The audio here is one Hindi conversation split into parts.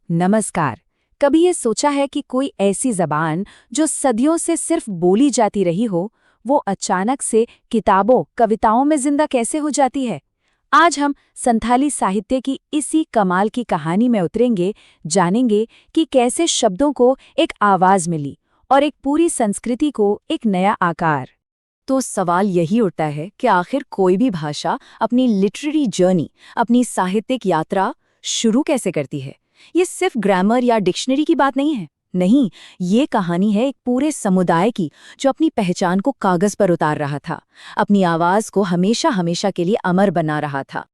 नमस्कार। कभी ये सोचा है कि कोई ऐसी ज़बान जो सदियों से सिर्फ बोली जाती रही हो, वो अचानक से किताबों, कविताओं में जिंदा कैसे हो जाती है? आज हम संथाली साहित्य की इसी कमाल की कहानी में उतरेंगे, जानेंगे कि कैसे शब्दों को एक आवाज़ मिली और एक पूरी संस्कृति को एक नया आकार। तो सवाल यही उठता है कि आखिर कोई भी भाषा अपनी लिटरेरी जर्नी, अपनी साहित्यिक यात्रा शुरू कैसे करती है? ये सिर्फ ग्रामर या डिक्शनरी की बात नहीं है। नहीं, ये कहानी है एक पूरे समुदाय की जो अपनी पहचान को कागज पर उतार रहा था, अपनी आवाज को हमेशा हमेशा के लिए अमर बना रहा था।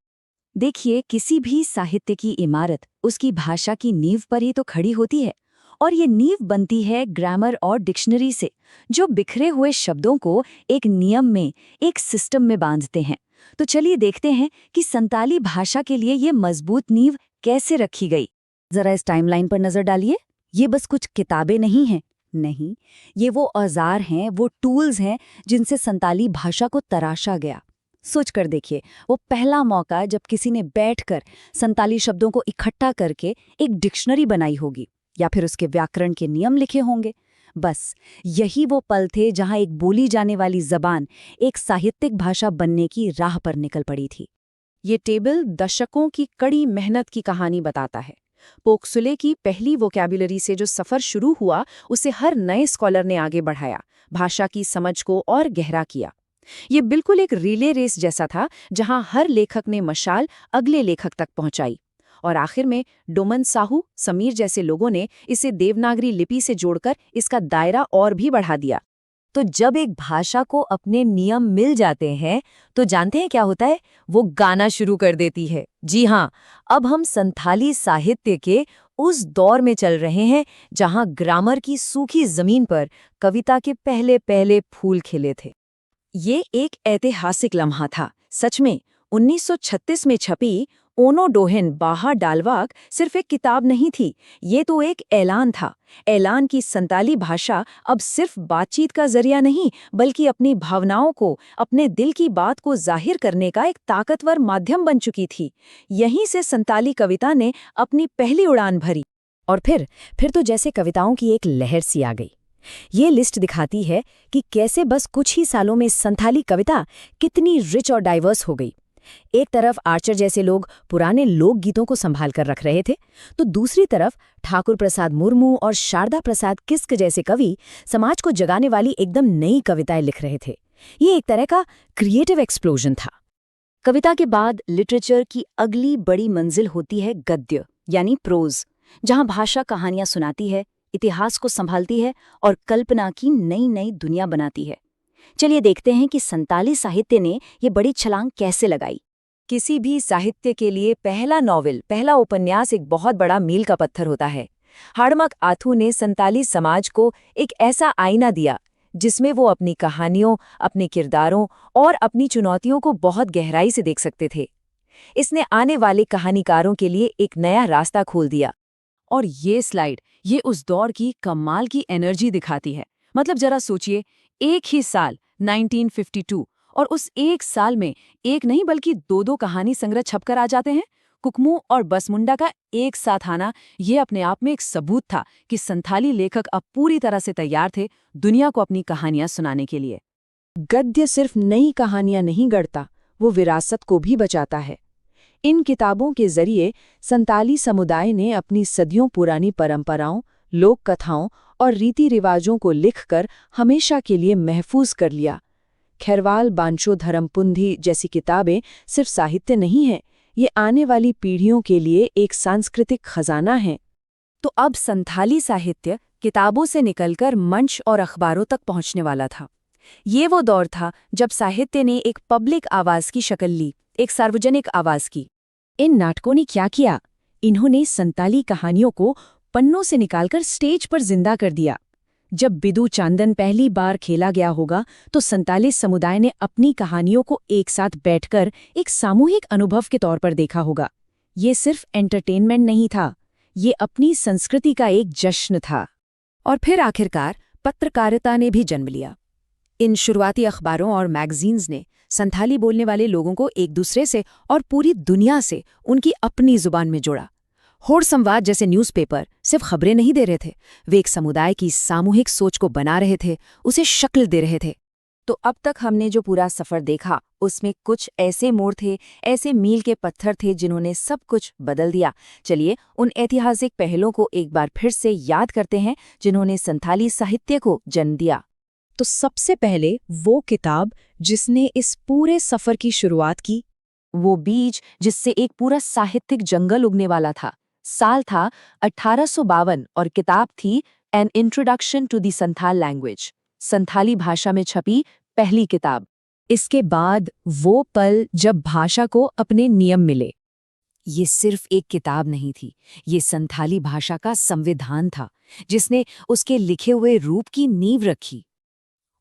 देखिए, किसी भी साहित्य की इमारत उसकी भाषा की नींव पर ही तो खड़ी होती है, और ये नींव बनती है ग्रामर और डिक्शनरी से, जो बिखरे हुए शब्दों को एक नियम में, एक सिस्टम में बांधते हैं। तो चलिए देखते हैं कि संताली भाषा के लिए ये मजबूत नींव कैसे रखी गई। जरा इस टाइमलाइन पर नजर डालिए। ये बस कुछ किताबें नहीं हैं, नहीं, ये वो औजार हैं, वो टूल्स हैं जिनसे संताली भाषा को तराशा गया। सोच कर देखिए, वो पहला मौका जब किसी ने बैठकर संताली शब्दों को इकट्ठा करके एक डिक्शनरी बनाई होगी, या फिर उसके व्याकरण के नियम लिखे होंगे। बस यही वो पल थे जहां एक बोली जाने वाली जबान एक साहित्यिक भाषा बनने की राह पर निकल पड़ी थी। ये टेबल दशकों की कड़ी मेहनत की कहानी बताता है। पोक्सुले की पहली वोकैबुलरी से जो सफ़र शुरू हुआ, उसे हर नए स्कॉलर ने आगे बढ़ाया, भाषा की समझ को और गहरा किया। ये बिल्कुल एक रिले रेस जैसा था, जहां हर लेखक ने मशाल अगले लेखक तक पहुंचाई, और आखिर में डोमन साहू, समीर जैसे लोगों ने इसे देवनागरी लिपि से जोड़कर इसका दायरा और भी बढ़ा दिया। तो जब एक भाषा को अपने नियम मिल जाते हैं, तो जानते हैं क्या होता है? वो गाना शुरू कर देती है। जी हाँ, अब हम संथाली साहित्य के उस दौर में चल रहे हैं जहां ग्रामर की सूखी जमीन पर कविता के पहले पहले फूल खिले थे। ये एक ऐतिहासिक लम्हा था, सच में। 1936 में छपी ओनो डोहेन बाहा डालवाक सिर्फ एक किताब नहीं थी, ये तो एक ऐलान था। ऐलान की संताली भाषा अब सिर्फ बातचीत का जरिया नहीं, बल्कि अपनी भावनाओं को, अपने दिल की बात को जाहिर करने का एक ताकतवर माध्यम बन चुकी थी। यहीं से संताली कविता ने अपनी पहली उड़ान भरी। और फिर तो जैसे कविताओं की एक लहर सी आ गई। ये लिस्ट दिखाती है कि कैसे बस कुछ ही सालों में संथाली कविता कितनी रिच और डाइवर्स हो गई। एक तरफ आर्चर जैसे लोग पुराने लोकगीतों को संभाल कर रख रहे थे, तो दूसरी तरफ ठाकुर प्रसाद मुर्मू और शारदा प्रसाद किस्क जैसे कवि समाज को जगाने वाली एकदम नई कविताएं लिख रहे थे। ये एक तरह का क्रिएटिव एक्सप्लोजन था। कविता के बाद लिटरेचर की अगली बड़ी मंजिल होती है गद्य, यानी प्रोज, जहां भाषा कहानियां सुनाती है, इतिहास को संभालती है और कल्पना की नई नई दुनिया बनाती है। चलिए देखते हैं कि संताली साहित्य ने ये बड़ी छलांग कैसे लगाई। किसी भी साहित्य के लिए पहला नॉवेल, पहला उपन्यास एक बहुत बड़ा मील का पत्थर होता है। हाड़मक आथू ने संताली समाज को एक ऐसा आईना दिया जिसमें वो अपनी कहानियों, अपने किरदारों और अपनी चुनौतियों को बहुत गहराई से देख सकते थे। इसने आने वाले कहानीकारों के लिए एक नया रास्ता खोल दिया। और ये स्लाइड, ये उस दौर की कमाल की एनर्जी दिखाती है। मतलब जरा सोचिए, एक ही साल 1952, और उस एक साल में एक नहीं बल्कि दो दो कहानी संग्रह छपकर आ जाते हैं। कुकमू और बसमुंडा का एक साथ आना, ये अपने आप में एक सबूत था कि संथाली लेखक अब पूरी तरह से तैयार थे दुनिया को अपनी कहानियां सुनाने के लिए। गद्य सिर्फ नई कहानियां नहीं गढ़ता, वो विरासत को भी बचाता है। इन किताबों के जरिए संताली समुदाय ने अपनी सदियों पुरानी परंपराओं, लोक कथाओं और रीति रिवाजों को लिखकर हमेशा के लिए महफूज कर लिया। खैरवाल बांचो धरमपुंधी जैसी किताबें सिर्फ साहित्य नहीं हैं, ये आने वाली पीढ़ियों के लिए एक सांस्कृतिक खजाना है। तो अब संथाली साहित्य किताबों से निकलकर मंच और अखबारों तक पहुंचने वाला था। ये वो दौर था जब साहित्य ने एक पब्लिक आवाज की शक्ल ली, एक सार्वजनिक आवाज की। इन नाटकों ने क्या किया? इन्होंने संताली कहानियों को पन्नों से निकालकर स्टेज पर जिंदा कर दिया। जब बिदु चांदन पहली बार खेला गया होगा, तो संताली समुदाय ने अपनी कहानियों को एक साथ बैठकर एक सामूहिक अनुभव के तौर पर देखा होगा। ये सिर्फ एंटरटेनमेंट नहीं था, ये अपनी संस्कृति का एक जश्न था। और फिर आखिरकार पत्रकारिता ने भी जन्म लिया। इन शुरुआती अखबारों और मैगजीन्स ने संथाली बोलने वाले लोगों को एक दूसरे से और पूरी दुनिया से उनकी अपनी जुबान में जोड़ा। होड़ संवाद जैसे न्यूज़पेपर सिर्फ खबरें नहीं दे रहे थे, वे एक समुदाय की सामूहिक सोच को बना रहे थे, उसे शक्ल दे रहे थे। तो अब तक हमने जो पूरा सफर देखा, उसमें कुछ ऐसे मोड़ थे, ऐसे मील के पत्थर थे जिन्होंने सब कुछ बदल दिया। चलिए उन ऐतिहासिक पहलों को एक बार फिर से याद करते हैं जिन्होंने संथाली साहित्य को जन्म दिया। तो सबसे पहले वो किताब जिसने इस पूरे सफर की शुरुआत की, वो बीज जिससे एक पूरा साहित्यिक जंगल उगने वाला था। साल था 1852 और किताब थी an introduction to the Santhal language, Santhali भाषा में छपी पहली किताब। इसके बाद वो पल जब भाषा को अपने नियम मिले। ये सिर्फ एक किताब नहीं थी, ये संथाली भाषा का संविधान था जिसने उसके लिखे हुए रूप की नींव रखी।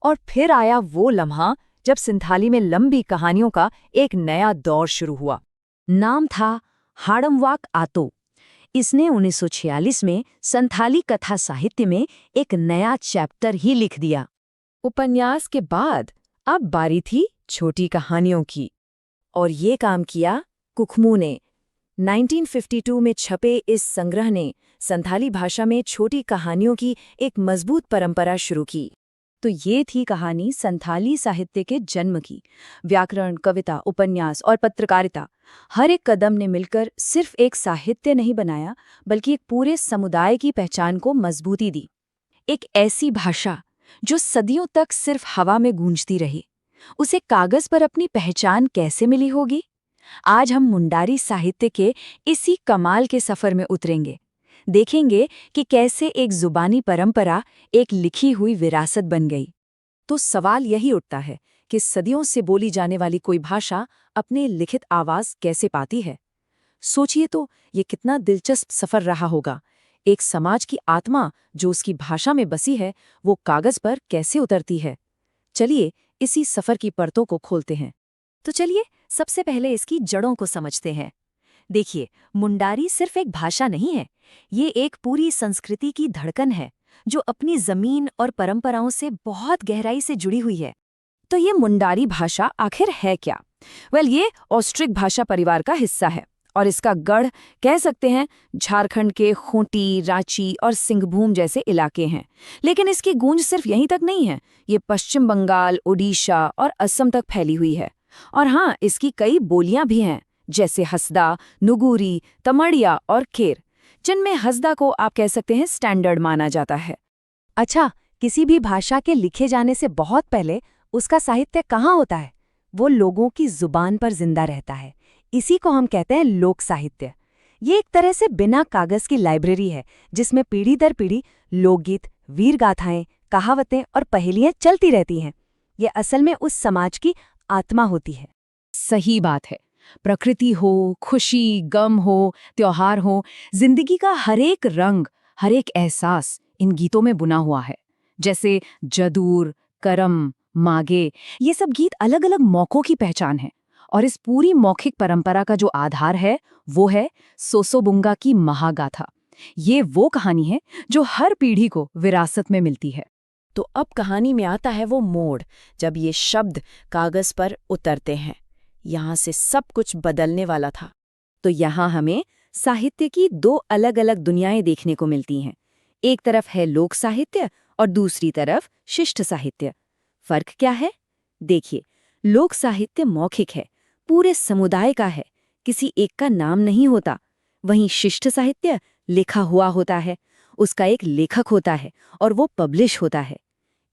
और फिर आया वो लम्हा जब संथाली में लंबी कहानियों का एक नया दौर शुरू हुआ। नाम था हाड़मवाक आतो। इसने 1946 में संथाली कथा साहित्य में एक नया चैप्टर ही लिख दिया। उपन्यास के बाद अब बारी थी छोटी कहानियों की, और ये काम किया कुखमू ने। 1952 में छपे इस संग्रह ने संथाली भाषा में छोटी कहानियों की एक मजबूत परंपरा शुरू की। तो ये थी कहानी संथाली साहित्य के जन्म की। व्याकरण, कविता, उपन्यास और पत्रकारिता, हर एक कदम ने मिलकर सिर्फ एक साहित्य नहीं बनाया, बल्कि एक पूरे समुदाय की पहचान को मजबूती दी। एक ऐसी भाषा जो सदियों तक सिर्फ हवा में गूंजती रही, उसे कागज पर अपनी पहचान कैसे मिली होगी? आज हम मुंडारी साहित्य के इसी कमाल के सफर में उतरेंगे। देखेंगे कि कैसे एक जुबानी परंपरा एक लिखी हुई विरासत बन गई। तो सवाल यही उठता है कि सदियों से बोली जाने वाली कोई भाषा अपने लिखित आवाज कैसे पाती है? सोचिए तो ये कितना दिलचस्प सफर रहा होगा। एक समाज की आत्मा जो उसकी भाषा में बसी है, वो कागज पर कैसे उतरती है? चलिए इसी सफर की परतों को खोलते हैं। तो चलिए सबसे पहले इसकी जड़ों को समझते हैं। देखिए, मुंडारी सिर्फ एक भाषा नहीं है, ये एक पूरी संस्कृति की धड़कन है जो अपनी जमीन और परंपराओं से बहुत गहराई से जुड़ी हुई है। तो ये मुंडारी भाषा आखिर है क्या? ये ऑस्ट्रिक भाषा परिवार का हिस्सा है और इसका गढ़ कह सकते हैं झारखंड के खूंटी, रांची और सिंहभूम जैसे इलाके हैं। लेकिन इसकी गूंज सिर्फ यहीं तक नहीं है, ये पश्चिम बंगाल, ओडिशा और असम तक फैली हुई है। और हाँ, इसकी कई बोलियां भी हैं, जैसे हसदा, नुगुरी, तमड़िया और खेर, जिनमें हसदा को आप कह सकते हैं स्टैंडर्ड माना जाता है। अच्छा, किसी भी भाषा के लिखे जाने से बहुत पहले उसका साहित्य कहाँ होता है? वो लोगों की जुबान पर जिंदा रहता है। इसी को हम कहते हैं लोक साहित्य। ये एक तरह से बिना कागज की लाइब्रेरी है जिसमें पीढ़ी दर पीढ़ी लोकगीत, वीर गाथाएं, कहावतें और पहेलियां चलती रहती हैं। ये असल में उस समाज की आत्मा होती है। सही बात है। प्रकृति हो, खुशी, गम हो, त्योहार हो, जिंदगी का हर एक रंग, हर एक एहसास इन गीतों में बुना हुआ है। जैसे जदूर, करम, मागे, ये सब गीत अलग अलग मौकों की पहचान है। और इस पूरी मौखिक परंपरा का जो आधार है वो है सोसोबुंगा की महागाथा। ये वो कहानी है जो हर पीढ़ी को विरासत में मिलती है। तो अब कहानी में आता है वो मोड़ जब ये शब्द कागज पर उतरते हैं। यहाँ से सब कुछ बदलने वाला था। तो यहाँ हमें साहित्य की दो अलग अलग दुनियाएं देखने को मिलती हैं। एक तरफ है लोक साहित्य और दूसरी तरफ शिष्ट साहित्य। फर्क क्या है? देखिए, लोक साहित्य मौखिक है, पूरे समुदाय का है, किसी एक का नाम नहीं होता। वहीं शिष्ट साहित्य लिखा हुआ होता है, उसका एक लेखक होता है और वो पब्लिश होता है।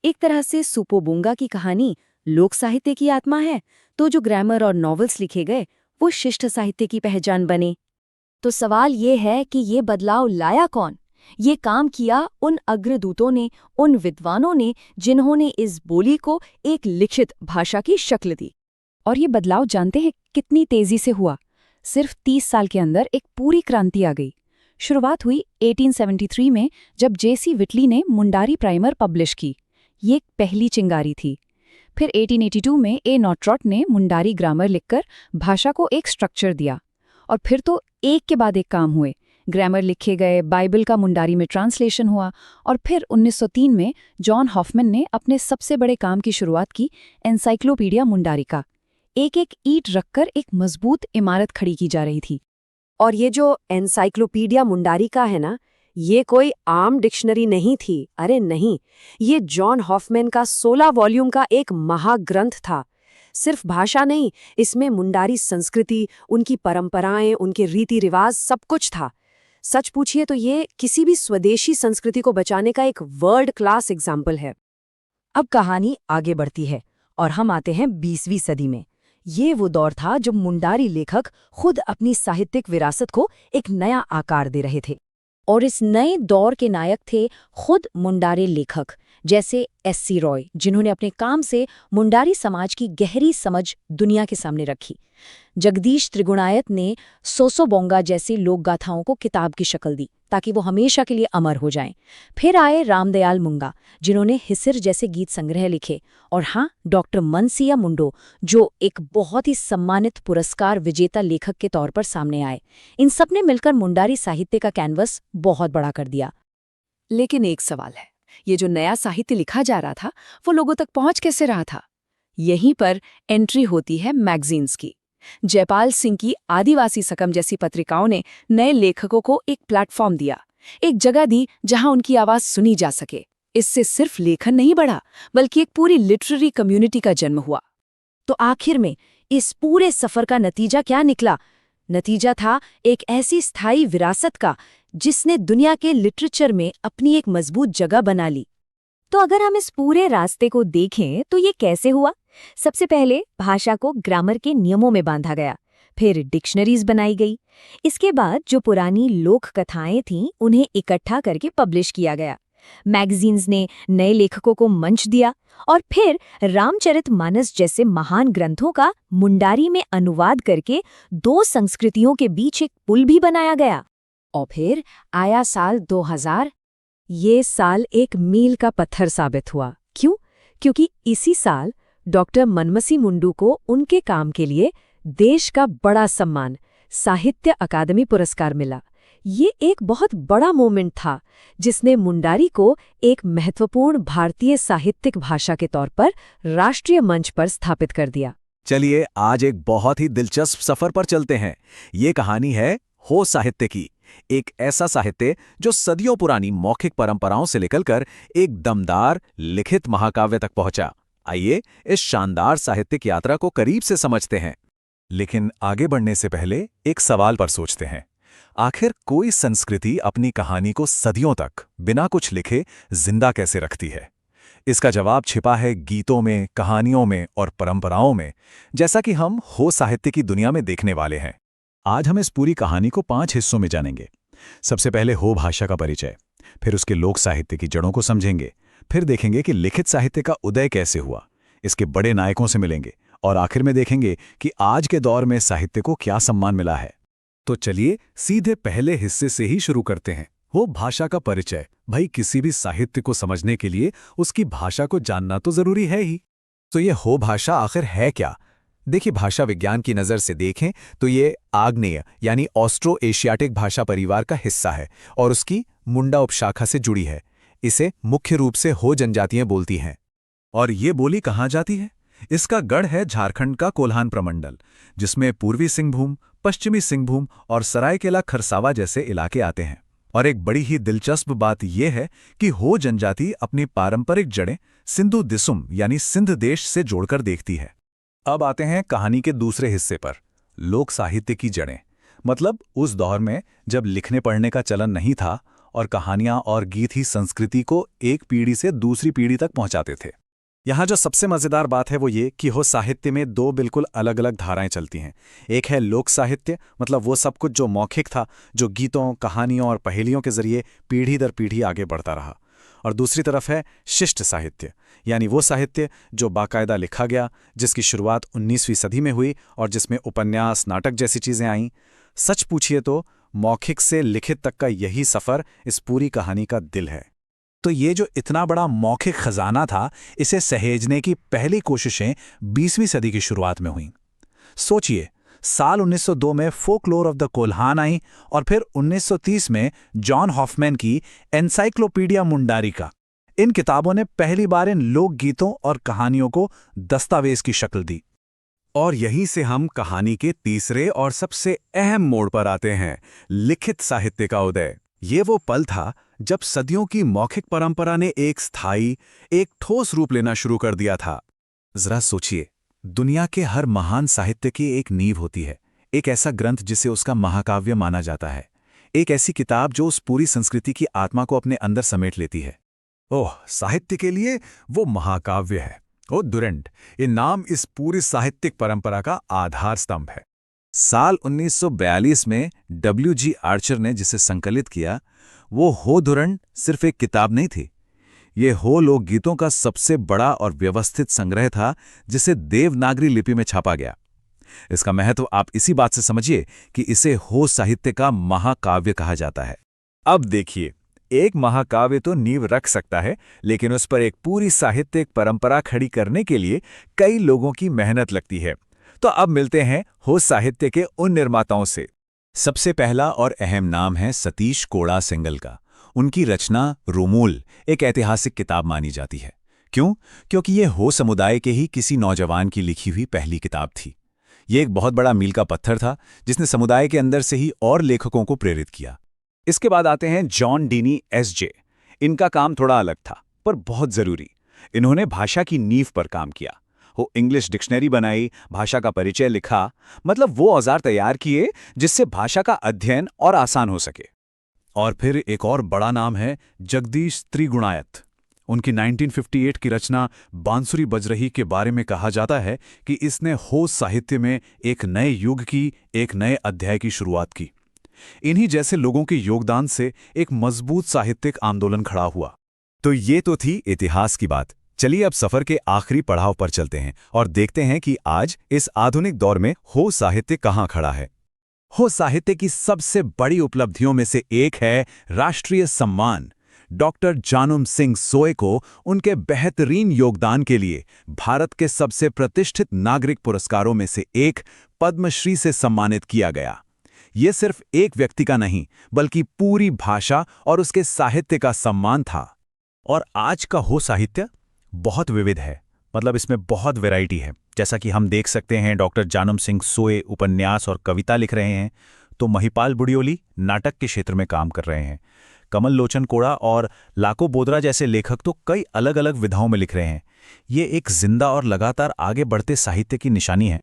एक तरह से सुपोबुंगा की कहानी लोक साहित्य की आत्मा है, तो जो ग्रामर और नॉवेल्स लिखे गए वो शिष्ट साहित्य की पहचान बने। तो सवाल ये है कि ये बदलाव लाया कौन? ये काम किया उन अग्रदूतों ने, उन विद्वानों ने जिन्होंने इस बोली को एक लिखित भाषा की शक्ल दी। और ये बदलाव जानते हैं कितनी तेजी से हुआ? सिर्फ 30 साल के अंदर एक पूरी क्रांति आ गई। शुरुआत हुई 1873 में जब J.C. विटली ने मुंडारी प्राइमर पब्लिश की। ये एक पहली चिंगारी थी। फिर 1882 में ए नॉट्रॉट ने मुंडारी ग्रामर लिखकर भाषा को एक स्ट्रक्चर दिया। और फिर तो एक के बाद एक काम हुए। ग्रामर लिखे गए, बाइबल का मुंडारी में ट्रांसलेशन हुआ और फिर 1903 में जॉन हॉफमैन ने अपने सबसे बड़े काम की शुरुआत की, एनसाइक्लोपीडिया मुंडारी का। एक एक ईंट रखकर एक मजबूत इमारत खड़ी की जा रही थी। और ये जो एनसाइक्लोपीडिया मुंडारी का है ना, ये कोई आम डिक्शनरी नहीं थी। अरे नहीं, ये जॉन हॉफमैन का 16 वॉल्यूम का एक महाग्रंथ था। सिर्फ भाषा नहीं, इसमें मुंडारी संस्कृति, उनकी परंपराएं, उनके रीति रिवाज सब कुछ था। सच पूछिए तो ये किसी भी स्वदेशी संस्कृति को बचाने का एक वर्ल्ड क्लास एग्जाम्पल है। अब कहानी आगे बढ़ती है और हम आते हैं 20वीं सदी में। ये वो दौर था जब मुंडारी लेखक खुद अपनी साहित्यिक विरासत को एक नया आकार दे रहे थे। और इस नए दौर के नायक थे खुद मुंडारी लेखक, जैसे एस.सी. रॉय, जिन्होंने अपने काम से मुंडारी समाज की गहरी समझ दुनिया के सामने रखी। जगदीश त्रिगुणायत ने सोसोबोंगा जैसी लोकगाथाओं को किताब की शक्ल दी ताकि वो हमेशा के लिए अमर हो जाएं। फिर आए रामदयाल मुंगा, जिन्होंने हिसिर जैसे गीत संग्रह लिखे। और हाँ, डॉक्टर मनसिया मुंडो, जो एक बहुत ही सम्मानित पुरस्कार विजेता लेखक के तौर पर सामने आए। इन सब ने मिलकर मुंडारी साहित्य का कैनवस बहुत बड़ा कर दिया। लेकिन एक सवाल है, ये जो नया साहित्य लिखा जा रहा था वो लोगों तक पहुंच कैसे रहा था? यहीं पर एंट्री होती है मैगजीन्स की। जयपाल सिंह की आदिवासी सकम जैसी पत्रिकाओं ने नए लेखकों को एक प्लेटफॉर्म दिया, एक जगह दी जहां उनकी आवाज सुनी जा सके। इससे सिर्फ लेखन नहीं बढ़ा, बल्कि एक पूरी लिटरेरी कम्युनिटी का जन्म हुआ। तो आखिर में इस पूरे सफर का नतीजा क्या निकला? नतीजा था एक ऐसी स्थायी विरासत का जिसने दुनिया के लिटरेचर में अपनी एक मजबूत जगह बना ली। तो अगर हम इस पूरे रास्ते को देखें तो ये कैसे हुआ? सबसे पहले भाषा को ग्रामर के नियमों में बांधा गया, फिर डिक्शनरीज बनाई गई। इसके बाद जो पुरानी लोक कथाएं थीं उन्हें इकट्ठा करके पब्लिश किया गया। मैगजीन्स ने नए लेखकों को मंच दिया और फिर रामचरितमानस जैसे महान ग्रंथों का मुंडारी में अनुवाद करके दो संस्कृतियों के बीच एक पुल भी बनाया गया। और फिर आया साल 2000। ये साल एक मील का पत्थर साबित हुआ। क्यों? क्योंकि इसी साल डॉक्टर मनमसी मुंडू को उनके काम के लिए देश का बड़ा सम्मान साहित्य अकादमी पुरस्कार मिला। ये एक बहुत बड़ा मोमेंट था जिसने मुंडारी को एक महत्वपूर्ण भारतीय साहित्यिक भाषा के तौर पर राष्ट्रीय मंच पर स्थापित कर दिया। चलिए आज एक बहुत ही दिलचस्प सफर पर चलते हैं। ये कहानी है हो साहित्य की, एक ऐसा साहित्य जो सदियों पुरानी मौखिक परंपराओं से निकलकर एक दमदार लिखित महाकाव्य तक पहुंचा। आइए इस शानदार साहित्यिक यात्रा को करीब से समझते हैं। लेकिन आगे बढ़ने से पहले एक सवाल पर सोचते हैं। आखिर कोई संस्कृति अपनी कहानी को सदियों तक बिना कुछ लिखे जिंदा कैसे रखती है? इसका जवाब छिपा है गीतों में, कहानियों में और परंपराओं में, जैसा कि हम हो साहित्य की दुनिया में देखने वाले हैं। आज हम इस पूरी कहानी को 5 हिस्सों में जानेंगे। सबसे पहले हो भाषा का परिचय, फिर उसके लोक साहित्य की जड़ों को समझेंगे, फिर देखेंगे कि लिखित साहित्य का उदय कैसे हुआ, इसके बड़े नायकों से मिलेंगे और आखिर में देखेंगे कि आज के दौर में साहित्य को क्या सम्मान मिला है। तो चलिए सीधे पहले हिस्से से ही शुरू करते हैं, हो भाषा का परिचय। भाई, किसी भी साहित्य को समझने के लिए उसकी भाषा को जानना तो जरूरी है ही। तो ये हो भाषा आखिर है क्या? देखिए, भाषा विज्ञान की नज़र से देखें तो ये आग्नेय यानी ऑस्ट्रो एशियाटिक भाषा परिवार का हिस्सा है और उसकी मुंडा उपशाखा से जुड़ी है। इसे मुख्य रूप से हो जनजातियां बोलती हैं। और ये बोली कहाँ जाती है? इसका गढ़ है झारखंड का कोल्हान प्रमंडल, जिसमें पूर्वी सिंहभूम, पश्चिमी सिंहभूम और सरायकेला खरसावा जैसे इलाके आते हैं। और एक बड़ी ही दिलचस्प बात यह है कि हो जनजाति अपनी पारंपरिक जड़ें सिंधु दिसुम यानी सिंध देश से जोड़कर देखती है। अब आते हैं कहानी के दूसरे हिस्से पर, लोक साहित्य की जड़ें। मतलब उस दौर में जब लिखने पढ़ने का चलन नहीं था और कहानियां और गीत ही संस्कृति को एक पीढ़ी से दूसरी पीढ़ी तक पहुंचाते थे। यहाँ जो सबसे मजेदार बात है वो ये कि हो साहित्य में दो बिल्कुल अलग अलग धाराएं चलती हैं। एक है लोक साहित्य, मतलब वो सब कुछ जो मौखिक था, जो गीतों, कहानियों और पहेलियों के जरिए पीढ़ी दर पीढ़ी आगे बढ़ता रहा। और दूसरी तरफ है शिष्ट साहित्य, यानी वो साहित्य जो बाकायदा लिखा गया, जिसकी शुरुआत 19वीं सदी में हुई और जिसमें उपन्यास, नाटक जैसी चीजें आईं। सच पूछिए तो मौखिक से लिखित तक का यही सफर इस पूरी कहानी का दिल है। तो ये जो इतना बड़ा मौखिक खजाना था, इसे सहेजने की पहली कोशिशें 20वीं सदी की शुरुआत में हुईं। सोचिए, साल 1902 में फोकलोर ऑफ द कोल्हान आई और फिर 1930 में जॉन हॉफमैन की एनसाइक्लोपीडिया मुंडारी का। इन किताबों ने पहली बार इन लोकगीतों और कहानियों को दस्तावेज की शक्ल दी। और यहीं से हम कहानी के तीसरे और सबसे अहम मोड़ पर आते हैं, लिखित साहित्य का उदय। ये वो पल था जब सदियों की मौखिक परंपरा ने एक स्थायी, एक ठोस रूप लेना शुरू कर दिया था। जरा सोचिए, दुनिया के हर महान साहित्य की एक नींव होती है, एक ऐसा ग्रंथ जिसे उसका महाकाव्य माना जाता है, एक ऐसी किताब जो उस पूरी संस्कृति की आत्मा को अपने अंदर समेट लेती है। ओह, साहित्य के लिए वो महाकाव्य है, ओ दुरंत। ये नाम इस पूरी साहित्यिक परंपरा का आधार स्तंभ है। साल 1942 में W.G. आर्चर ने जिसे संकलित किया, वो हो दुरंत सिर्फ एक किताब नहीं थी। ये हो लोकगीतों का सबसे बड़ा और व्यवस्थित संग्रह था, जिसे देवनागरी लिपि में छापा गया। इसका महत्व आप इसी बात से समझिए कि इसे हो साहित्य का महाकाव्य कहा जाता है। अब देखिए, एक महाकाव्य तो नींव रख सकता है, लेकिन उस पर एक पूरी साहित्यिक परंपरा खड़ी करने के लिए कई लोगों की मेहनत लगती है। तो अब मिलते हैं हो साहित्य के उन निर्माताओं से। सबसे पहला और अहम नाम है सतीश कोड़ा सेंगल का। उनकी रचना रूमूल एक ऐतिहासिक किताब मानी जाती है। क्यों? क्योंकि ये हो समुदाय के ही किसी नौजवान की लिखी हुई पहली किताब थी। ये एक बहुत बड़ा मील का पत्थर था, जिसने समुदाय के अंदर से ही और लेखकों को प्रेरित किया। इसके बाद आते हैं जॉन डीनी एस.जे. इनका काम थोड़ा अलग था, पर बहुत जरूरी। इन्होंने भाषा की नींव पर काम किया। वो इंग्लिश डिक्शनरी बनाई, भाषा का परिचय लिखा, मतलब वो औजार तैयार किए जिससे भाषा का अध्ययन और आसान हो सके। और फिर एक और बड़ा नाम है जगदीश त्रिगुणायत। उनकी 1958 की रचना बांसुरी बज रही के बारे में कहा जाता है कि इसने हो साहित्य में एक नए युग की, एक नए अध्याय की शुरुआत की। इन्हीं जैसे लोगों के योगदान से एक मजबूत साहित्यिक आंदोलन खड़ा हुआ। तो ये तो थी इतिहास की बात। चलिए अब सफर के आखिरी पड़ाव पर चलते हैं और देखते हैं कि आज इस आधुनिक दौर में हो साहित्य कहाँ खड़ा है। हो साहित्य की सबसे बड़ी उपलब्धियों में से एक है राष्ट्रीय सम्मान। डॉक्टर जानम सिंह सोय को उनके बेहतरीन योगदान के लिए भारत के सबसे प्रतिष्ठित नागरिक पुरस्कारों में से एक पद्मश्री से सम्मानित किया गया। ये सिर्फ एक व्यक्ति का नहीं, बल्कि पूरी भाषा और उसके साहित्य का सम्मान था। और आज का हो साहित्य बहुत विविध है, मतलब इसमें बहुत वैरायटी है। जैसा कि हम देख सकते हैं, डॉक्टर जानम सिंह सोय उपन्यास और कविता लिख रहे हैं, तो महिपाल बुडियोली नाटक के क्षेत्र में काम कर रहे हैं। कमल लोचन कोड़ा और लाको बोदरा जैसे लेखक तो कई अलग अलग विधाओं में लिख रहे हैं। ये एक जिंदा और लगातार आगे बढ़ते साहित्य की निशानी है।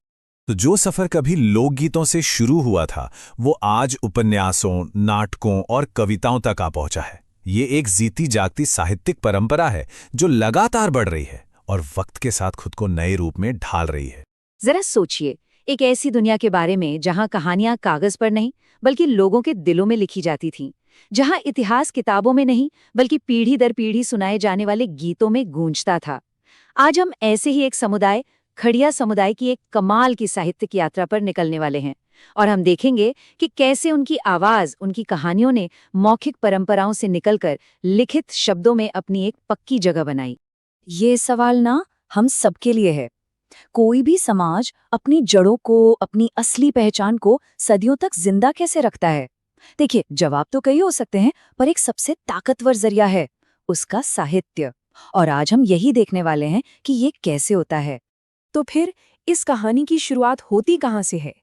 तो जो सफर कभी लोकगीतों से शुरू हुआ था, वो आज उपन्यासों, नाटकों और कविताओं तक आ पहुंचा है। ये एक जीती जागती साहित्यिक परंपरा है जो लगातार बढ़ रही है और वक्त के साथ खुद को नए रूप में ढाल रही है। जरा सोचिए, एक ऐसी दुनिया के बारे में जहां कहानियां कागज पर नहीं बल्कि लोगों के दिलों में लिखी जाती थीं, जहां इतिहास किताबों में नहीं बल्कि पीढ़ी दर पीढ़ी सुनाए जाने वाले गीतों में गूंजता था। आज हम ऐसे ही एक समुदाय, खड़िया समुदाय की एक कमाल की साहित्यिक यात्रा पर निकलने वाले हैं और हम देखेंगे कि कैसे उनकी आवाज, उनकी कहानियों ने मौखिक परंपराओं से निकलकर लिखित शब्दों में अपनी एक पक्की जगह बनाई। ये सवाल ना हम सबके लिए है। कोई भी समाज अपनी जड़ों को, अपनी असली पहचान को सदियों तक जिंदा कैसे रखता है? देखिए, जवाब तो कई हो सकते हैं, पर एक सबसे ताकतवर जरिया है उसका साहित्य। और आज हम यही देखने वाले हैं कि ये कैसे होता है। तो फिर इस कहानी की शुरुआत होती कहाँ से है?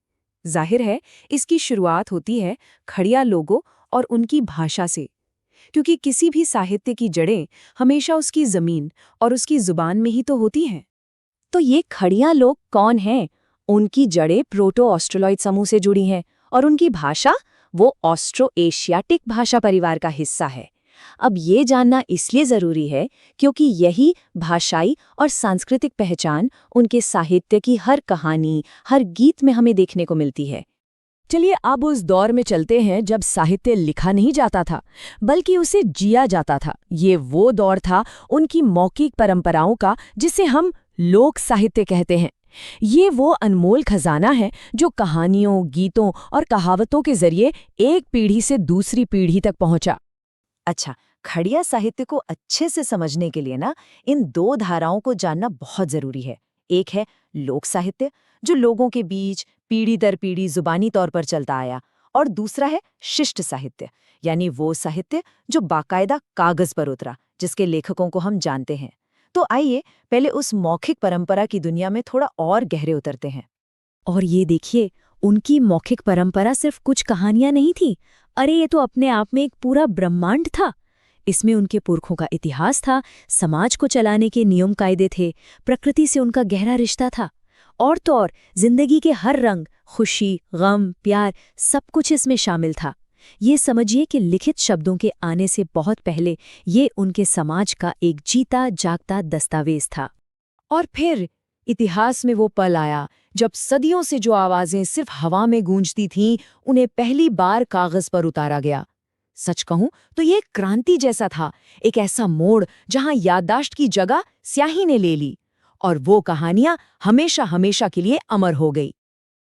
जाहिर है, इसकी शुरुआत होती है खड़िया लोगों और उनकी भाषा से, क्योंकि किसी भी साहित्य की जड़ें हमेशा उसकी जमीन और उसकी जुबान में ही तो होती हैं। तो ये खड़िया लोग कौन हैं? उनकी जड़ें प्रोटो ऑस्ट्रोलॉइड समूह से जुड़ी हैं और उनकी भाषा वो ऑस्ट्रो एशियाटिक भाषा परिवार का हिस्सा है। अब ये जानना इसलिए जरूरी है क्योंकि यही भाषाई और सांस्कृतिक पहचान उनके साहित्य की हर कहानी, हर गीत में हमें देखने को मिलती है। चलिए अब उस दौर में चलते हैं जब साहित्य लिखा नहीं जाता था, बल्कि उसे जिया जाता था। ये वो दौर था उनकी मौखिक परंपराओं का, जिसे हम लोक साहित्य कहते हैं। ये वो अनमोल खजाना है जो कहानियों, गीतों और कहावतों के जरिए एक पीढ़ी से दूसरी पीढ़ी तक पहुंचा। अच्छा, खड़िया साहित्य को अच्छे से समझने के लिए ना इन दो धाराओं को जानना बहुत जरूरी है। एक है लोक साहित्य, जो लोगों के बीच पीढ़ी दर पीढ़ी जुबानी तौर पर चलता आया, और दूसरा है शिष्ट साहित्य, यानी वो साहित्य जो बाकायदा कागज पर उतरा, जिसके लेखकों को हम जानते हैं। तो आइए पहले उस मौखिक परंपरा की दुनिया में थोड़ा और गहरे उतरते हैं। और ये देखिए, उनकी मौखिक परंपरा सिर्फ कुछ कहानियां नहीं थी। अरे ये तो अपने आप में एक पूरा ब्रह्मांड था। इसमें उनके पुरखों का इतिहास था, समाज को चलाने के नियम कायदे थे, प्रकृति से उनका गहरा रिश्ता था। और तो और जिंदगी के हर रंग, खुशी, गम, प्यार, सब कुछ इसमें शामिल था। ये समझिए कि लिखित शब्दों के आने से बहुत पहले ये उनके समाज का एक जीता जागता दस्तावेज था। और फिर इतिहास में वो पल आया जब सदियों से जो आवाजें सिर्फ हवा में गूंजती थीं, उन्हें पहली बार कागज पर उतारा गया। सच कहूं तो ये एक क्रांति जैसा था, एक ऐसा मोड़ जहां याददाश्त की जगह स्याही ने ले ली, और वो कहानियां हमेशा हमेशा के लिए अमर हो गई।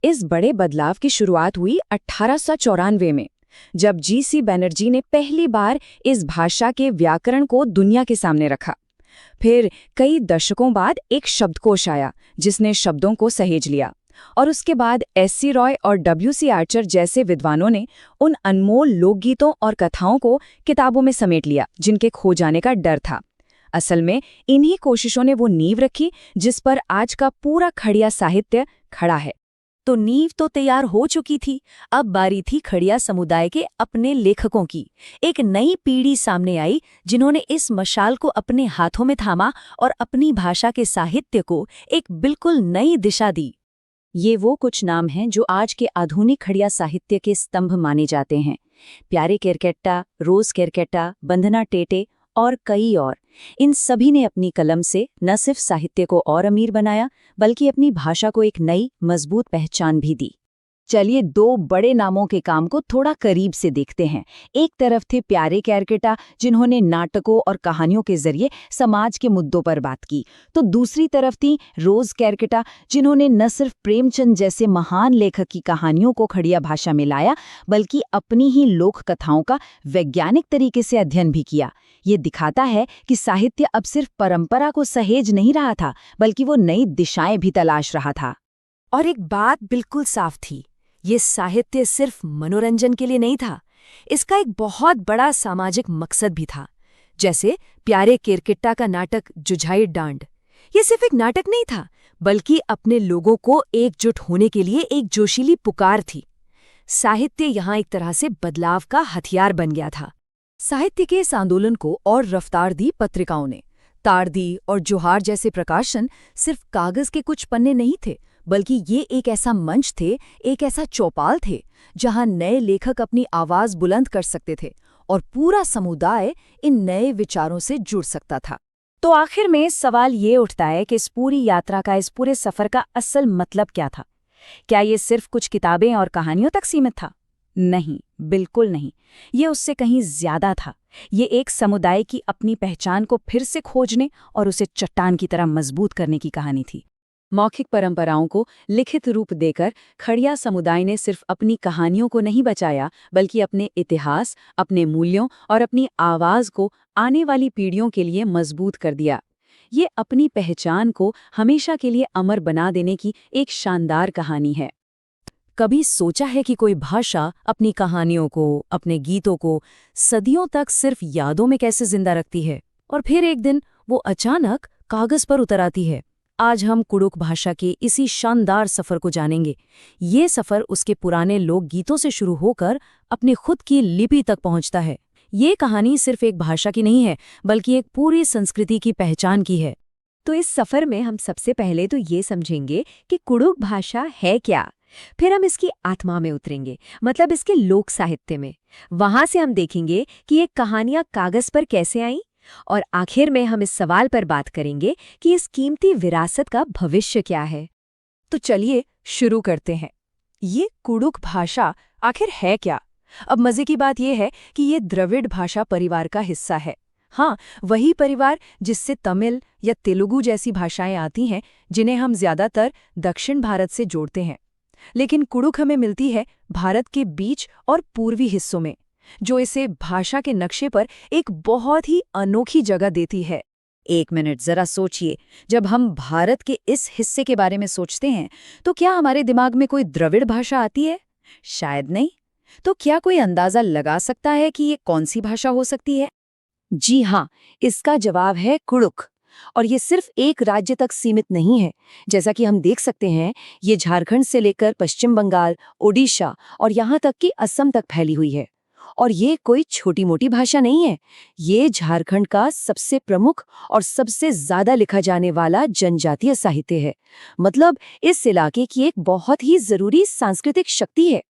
इस बड़े बदलाव की शुरुआत हुई 1894 में, जब जी.सी. बनर्जी ने पहली बार इस भाषा के व्याकरण को दुनिया के सामने रखा। फिर कई दशकों बाद एक शब्दकोश आया जिसने शब्दों को सहेज लिया, और उसके बाद एस.सी. रॉय और डब्ल्यू.सी. आर्चर जैसे विद्वानों ने उन अनमोल लोकगीतों और कथाओं को किताबों में समेट लिया जिनके खो जाने का डर था। असल में इन्हीं कोशिशों ने वो नींव रखी जिस पर आज का पूरा खड़िया साहित्य खड़ा है। तो नींव तो तैयार हो चुकी थी, अब बारी थी खड़िया समुदाय के अपने लेखकों की। एक नई पीढ़ी सामने आई जिन्होंने इस मशाल को अपने हाथों में थामा और अपनी भाषा के साहित्य को एक बिल्कुल नई दिशा दी। ये वो कुछ नाम हैं जो आज के आधुनिक खड़िया साहित्य के स्तंभ माने जाते हैं। प्यारे केरकेट्टा, रोज केरकेट्टा, बंधना टेटे और कई और। इन सभी ने अपनी कलम से न सिर्फ साहित्य को और अमीर बनाया, बल्कि अपनी भाषा को एक नई मजबूत पहचान भी दी। चलिए दो बड़े नामों के काम को थोड़ा करीब से देखते हैं। एक तरफ थे प्यारे केरकेट्टा, जिन्होंने नाटकों और कहानियों के जरिए समाज के मुद्दों पर बात की, तो दूसरी तरफ थी रोज केरकेट्टा, जिन्होंने न सिर्फ प्रेमचंद जैसे महान लेखक की कहानियों को खड़िया भाषा में लाया, बल्कि अपनी ही लोक कथाओं का वैज्ञानिक तरीके से अध्ययन भी किया। ये दिखाता है कि साहित्य अब सिर्फ परंपरा को सहेज नहीं रहा था, बल्कि वो नई दिशाएं भी तलाश रहा था। और एक बात बिल्कुल साफ थी, ये साहित्य सिर्फ मनोरंजन के लिए नहीं था, इसका एक बहुत बड़ा सामाजिक मकसद भी था। जैसे प्यारे केरकेट्टा का नाटक जुझाई डांड, ये सिर्फ एक नाटक नहीं था, बल्कि अपने लोगों को एकजुट होने के लिए एक जोशीली पुकार थी। साहित्य यहाँ एक तरह से बदलाव का हथियार बन गया था। साहित्य के इस आंदोलन को और रफ्तार दी पत्रिकाओं ने। तारदी और जोहार जैसे प्रकाशन सिर्फ कागज के कुछ पन्ने नहीं थे, बल्कि ये एक ऐसा मंच थे, एक ऐसा चौपाल थे, जहां नए लेखक अपनी आवाज बुलंद कर सकते थे और पूरा समुदाय इन नए विचारों से जुड़ सकता था। तो आखिर में सवाल ये उठता है कि इस पूरी यात्रा का, इस पूरे सफर का असल मतलब क्या था? क्या ये सिर्फ कुछ किताबें और कहानियों तक सीमित था? नहीं, बिल्कुल नहीं। ये उससे कहीं ज्यादा था। ये एक समुदाय की अपनी पहचान को फिर से खोजने और उसे चट्टान की तरह मजबूत करने की कहानी थी। मौखिक परंपराओं को लिखित रूप देकर खड़िया समुदाय ने सिर्फ अपनी कहानियों को नहीं बचाया, बल्कि अपने इतिहास, अपने मूल्यों और अपनी आवाज को आने वाली पीढ़ियों के लिए मजबूत कर दिया। ये अपनी पहचान को हमेशा के लिए अमर बना देने की एक शानदार कहानी है। कभी सोचा है कि कोई भाषा अपनी कहानियों को, अपने गीतों को सदियों तक सिर्फ यादों में कैसे जिंदा रखती है, और फिर एक दिन वो अचानक कागज पर उतर आती है? आज हम कुडुख भाषा के इसी शानदार सफर को जानेंगे। ये सफर उसके पुराने लोकगीतों से शुरू होकर अपनी खुद की लिपि तक पहुंचता है। ये कहानी सिर्फ एक भाषा की नहीं है, बल्कि एक पूरी संस्कृति की पहचान की है। तो इस सफर में हम सबसे पहले तो ये समझेंगे कि कुडुख भाषा है क्या, फिर हम इसकी आत्मा में उतरेंगे, मतलब इसके लोक साहित्य में। वहां से हम देखेंगे कि ये कहानियां कागज पर कैसे आईं, और आखिर में हम इस सवाल पर बात करेंगे कि इस कीमती विरासत का भविष्य क्या है। तो चलिए शुरू करते हैं। ये कुडुख भाषा आखिर है क्या? अब मजे की बात यह है कि ये द्रविड़ भाषा परिवार का हिस्सा है। हाँ, वही परिवार जिससे तमिल या तेलुगु जैसी भाषाएं आती हैं, जिन्हें हम ज्यादातर दक्षिण भारत से जोड़ते हैं। लेकिन कुडुख हमें मिलती है भारत के बीच और पूर्वी हिस्सों में, जो इसे भाषा के नक्शे पर एक बहुत ही अनोखी जगह देती है। एक मिनट जरा सोचिए, जब हम भारत के इस हिस्से के बारे में सोचते हैं तो क्या हमारे दिमाग में कोई द्रविड़ भाषा आती है? शायद नहीं। तो क्या कोई अंदाजा लगा सकता है कि ये कौन सी भाषा हो सकती है? जी हाँ, इसका जवाब है कुडुख। और ये सिर्फ एक राज्य तक सीमित नहीं है। जैसा कि हम देख सकते हैं, ये झारखंड से लेकर पश्चिम बंगाल, ओडिशा और यहाँ तक कि असम तक फैली हुई है। और ये कोई छोटी मोटी भाषा नहीं है, ये झारखंड का सबसे प्रमुख और सबसे ज्यादा लिखा जाने वाला जनजातीय साहित्य है। मतलब इस इलाके की एक बहुत ही जरूरी सांस्कृतिक शक्ति है।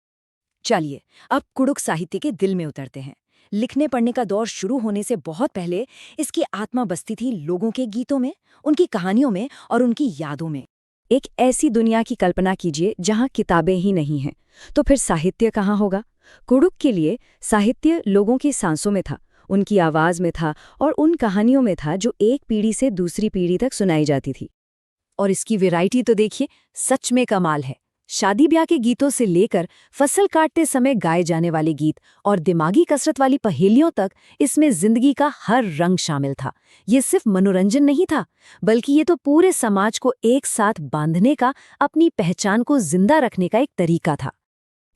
चलिए अब कुडुख साहित्य के दिल में उतरते हैं। लिखने पढ़ने का दौर शुरू होने से बहुत पहले इसकी आत्मा बसती थी लोगों के गीतों में, उनकी कहानियों में और उनकी यादों में। एक ऐसी दुनिया की कल्पना कीजिए जहां किताबें ही नहीं हैं, तो फिर साहित्य कहाँ होगा? कुडुख के लिए साहित्य लोगों की सांसों में था, उनकी आवाज में था और उन कहानियों में था जो एक पीढ़ी से दूसरी पीढ़ी तक सुनाई जाती थी। और इसकी वैरायटी तो देखिए, सच में कमाल है। शादी ब्याह के गीतों से लेकर फसल काटते समय गाए जाने वाले गीत और दिमागी कसरत वाली पहेलियों तक, इसमें जिंदगी का हर रंग शामिल था। ये सिर्फ मनोरंजन नहीं था, बल्कि ये तो पूरे समाज को एक साथ बांधने का, अपनी पहचान को जिंदा रखने का एक तरीका था।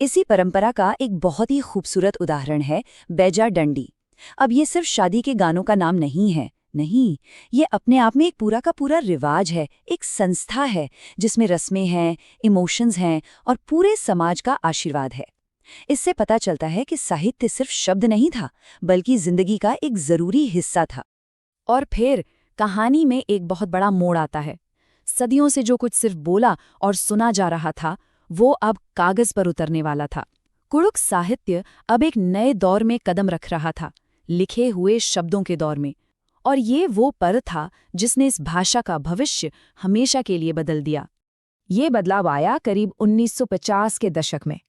इसी परंपरा का एक बहुत ही खूबसूरत उदाहरण है बैजा डंडी। अब ये सिर्फ शादी के गानों का नाम नहीं है, नहीं, ये अपने आप में एक पूरा का पूरा रिवाज है, एक संस्था है जिसमें रस्में हैं, इमोशंस हैं और पूरे समाज का आशीर्वाद है। इससे पता चलता है कि साहित्य सिर्फ शब्द नहीं था, बल्कि जिंदगी का एक जरूरी हिस्सा था। और फिर कहानी में एक बहुत बड़ा मोड़ आता है। सदियों से जो कुछ सिर्फ बोला और सुना जा रहा था, वो अब कागज पर उतरने वाला था। कुडुख साहित्य अब एक नए दौर में कदम रख रहा था, लिखे हुए शब्दों के दौर में। और ये वो पल था जिसने इस भाषा का भविष्य हमेशा के लिए बदल दिया। ये बदलाव आया करीब 1950 के दशक में,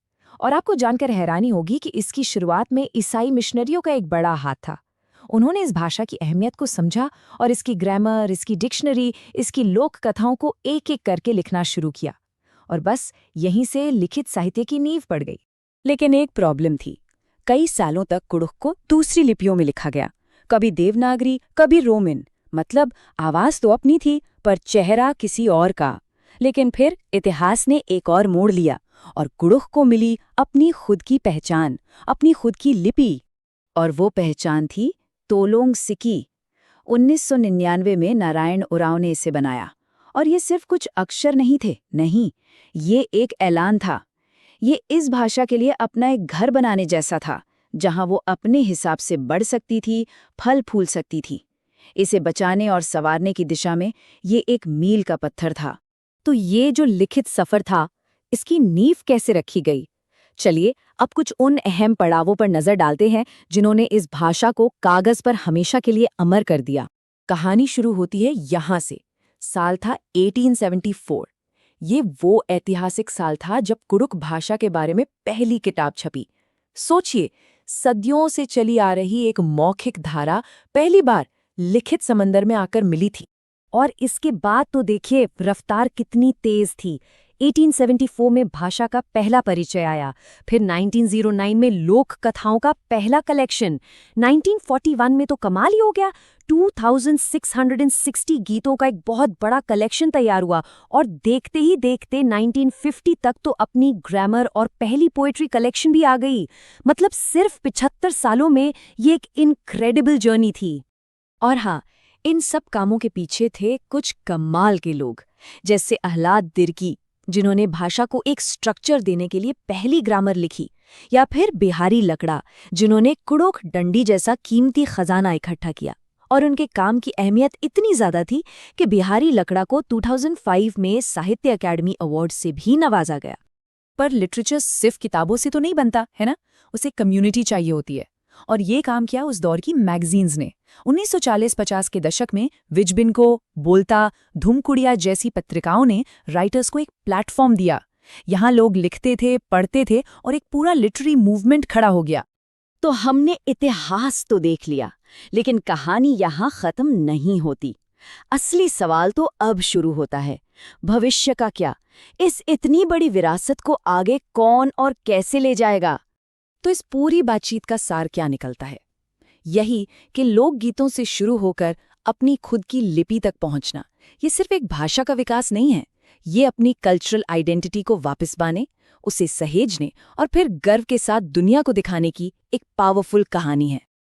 और आपको जानकर हैरानी होगी कि इसकी शुरुआत में ईसाई मिशनरियों का एक बड़ा हाथ था। उन्होंने इस भाषा की अहमियत को समझा और इसकी ग्रामर, इसकी डिक्शनरी, इसकी लोक कथाओं को एक-एक करके लिखना शुरू किया। और बस यहीं से लिखित साहित्य की नींव पड़ गई। लेकिन एक प्रॉब्लम थी। कई सालों तक कुडुख को दूसरी लिपियों में लिखा गया, कभी देवनागरी, कभी रोमन। मतलब आवाज तो अपनी थी, पर चेहरा किसी और का। लेकिन फिर इतिहास ने एक और मोड़ लिया और कुडुख को मिली अपनी खुद की पहचान, अपनी खुद की लिपि। और वो पहचान थी तोलोंग सिकी। 1999 में नारायण उरांव ने इसे बनाया। और ये सिर्फ कुछ अक्षर नहीं थे, नहीं, ये एक ऐलान था। ये इस भाषा के लिए अपना एक घर बनाने जैसा था, जहां वो अपने हिसाब से बढ़ सकती थी, फल फूल सकती थी। इसे बचाने और संवारने की दिशा में ये एक मील का पत्थर था। तो ये जो लिखित सफर था, इसकी नींव कैसे रखी गई? चलिए अब कुछ उन अहम पड़ावों पर नजर डालते हैं जिन्होंने इस भाषा को कागज पर हमेशा के लिए अमर कर दिया। कहानी शुरू होती है यहां से। साल था 1874। ये वो ऐतिहासिक साल था जब कुडुख भाषा के बारे में पहली किताब छपी। सोचिए, सदियों से चली आ रही एक मौखिक धारा पहली बार लिखित समंदर में आकर मिली थी। और इसके बाद तो देखिए रफ्तार कितनी तेज थी। 1874 में भाषा का पहला परिचय आया, फिर 1909 में लोक कथाओं का पहला कलेक्शन, 1941 में तो कमाल ही हो गया, 2660 गीतों का एक बहुत बड़ा कलेक्शन तैयार हुआ। और देखते ही देखते 1950 तक तो अपनी ग्रामर और पहली पोएट्री कलेक्शन भी आ गई। मतलब सिर्फ 75 सालों में ये एक इनक्रेडिबल जर्नी थी। और हाँ, इन सब कामों के पीछे थे कुछ कमाल के लोग, जैसे अहलाद दिर्की, जिन्होंने भाषा को एक स्ट्रक्चर देने के लिए पहली ग्रामर लिखी, या फिर बिहारी लकड़ा, जिन्होंने कुडुख डंडी जैसा कीमती खजाना इकट्ठा किया। और उनके काम की अहमियत इतनी ज्यादा थी कि बिहारी लकड़ा को 2005 में साहित्य अकादमी अवार्ड से भी नवाजा गया। पर लिटरेचर सिर्फ किताबों से तो नहीं बनता, है ना? उसे कम्युनिटी चाहिए होती है। और ये काम किया उस दौर की मैगजीन्स ने। 1940-50 के दशक में विजबिनको, बोलता, धूमकुड़िया जैसी पत्रिकाओं ने राइटर्स को एक प्लेटफॉर्म दिया। यहाँ लोग लिखते थे, पढ़ते थे और एक पूरा लिटरेरी मूवमेंट खड़ा हो गया। तो हमने इतिहास तो देख लिया, लेकिन कहानी यहाँ खत्म नहीं होती। असली सवाल तो अब शुरू होता है, भविष्य का क्या? इस इतनी बड़ी विरासत को आगे कौन और कैसे ले जाएगा? तो इस पूरी बातचीत का सार क्या निकलता है? यही कि लोकगीतों से शुरू होकर अपनी खुद की लिपि तक पहुंचना, ये सिर्फ एक भाषा का विकास नहीं है। ये अपनी कल्चरल आइडेंटिटी को वापस पाने, उसे सहेजने और फिर गर्व के साथ दुनिया को दिखाने की एक पावरफुल कहानी है।